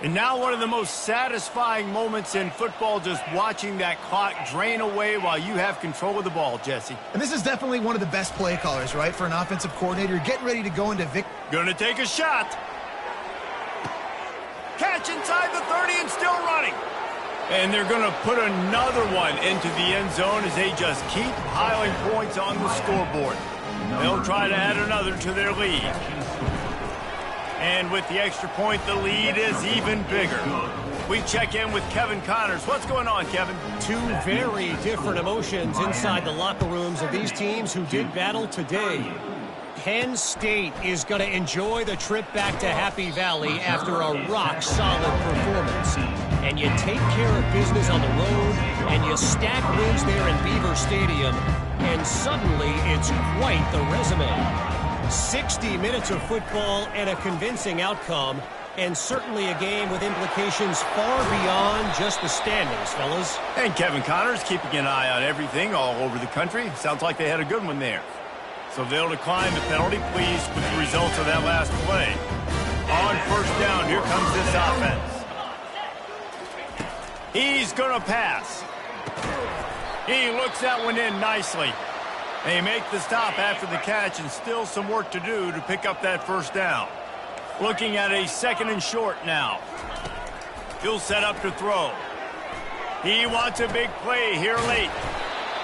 And now one of the most satisfying moments in football, just watching that clock drain away while you have control of the ball, Jesse. And this is definitely one of the best play callers, right, for an offensive coordinator. Getting ready to go into victory. Gonna take a shot. Catch inside the 30 and still running. And they're going to put another one into the end zone as they just keep piling points on the scoreboard. They'll try to add another to their lead. And with the extra point, the lead is even bigger. We check in with Kevin Connors. What's going on, Kevin? Two very different emotions inside the locker rooms of these teams who did battle today. Penn State is going to enjoy the trip back to Happy Valley after a rock-solid performance. And you take care of business on the road, and you stack wins there in Beaver Stadium, and suddenly it's quite the resume. 60 minutes of football and a convincing outcome, and certainly a game with implications far beyond just the standings, fellas. And Kevin Connors keeping an eye on everything all over the country. Sounds like they had a good one there. So they'll decline the penalty, pleased with the results of that last play. On 1st down, here comes this offense. He's going to pass. He looks that one in nicely. They make the stop after the catch, and still some work to do to pick up that 1st down. Looking at a 2nd and short now. He'll set up to throw. He wants a big play here late.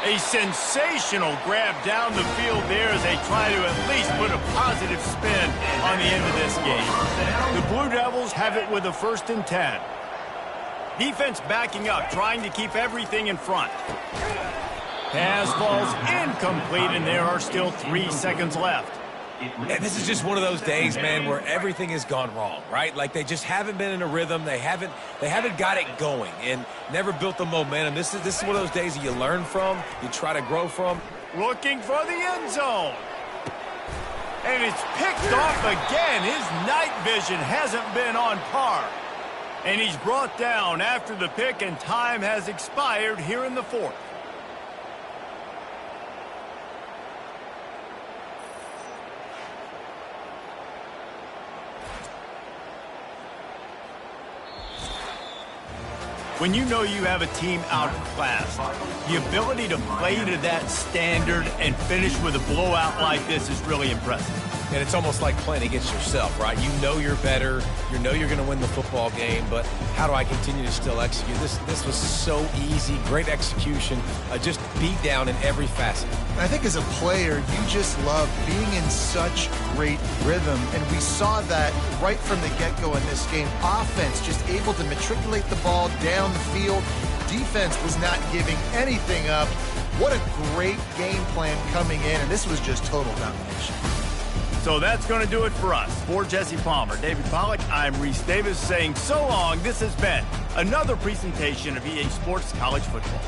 A sensational grab down the field there as they try to at least put a positive spin on the end of this game. The Blue Devils have it with a 1st and 10. Defense backing up, trying to keep everything in front. Pass falls incomplete, and there are still 3 seconds left. And this is just one of those days, man, where everything has gone wrong, right? Like they just haven't been in a rhythm. They haven't got it going and never built the momentum. This is one of those days that you learn from, you try to grow from. Looking for the end zone. And it's picked off again. His night vision hasn't been on par. And he's brought down after the pick, and time has expired here in the 4th. When you know you have a team outclassed, the ability to play to that standard and finish with a blowout like this is really impressive. And it's almost like playing against yourself, right? You know you're better. You know you're going to win the football game, but how do I continue to still execute? This was so easy, great execution, just beat down in every facet. I think as a player, you just love being in such great rhythm, and we saw that right from the get-go in this game. Offense just able to matriculate the ball down the field. Defense was not giving anything up. What a great game plan coming in, and this was just total domination. So that's going to do it for us. For Jesse Palmer, David Pollack, I'm Reese Davis saying so long. This has been another presentation of EA Sports College Football.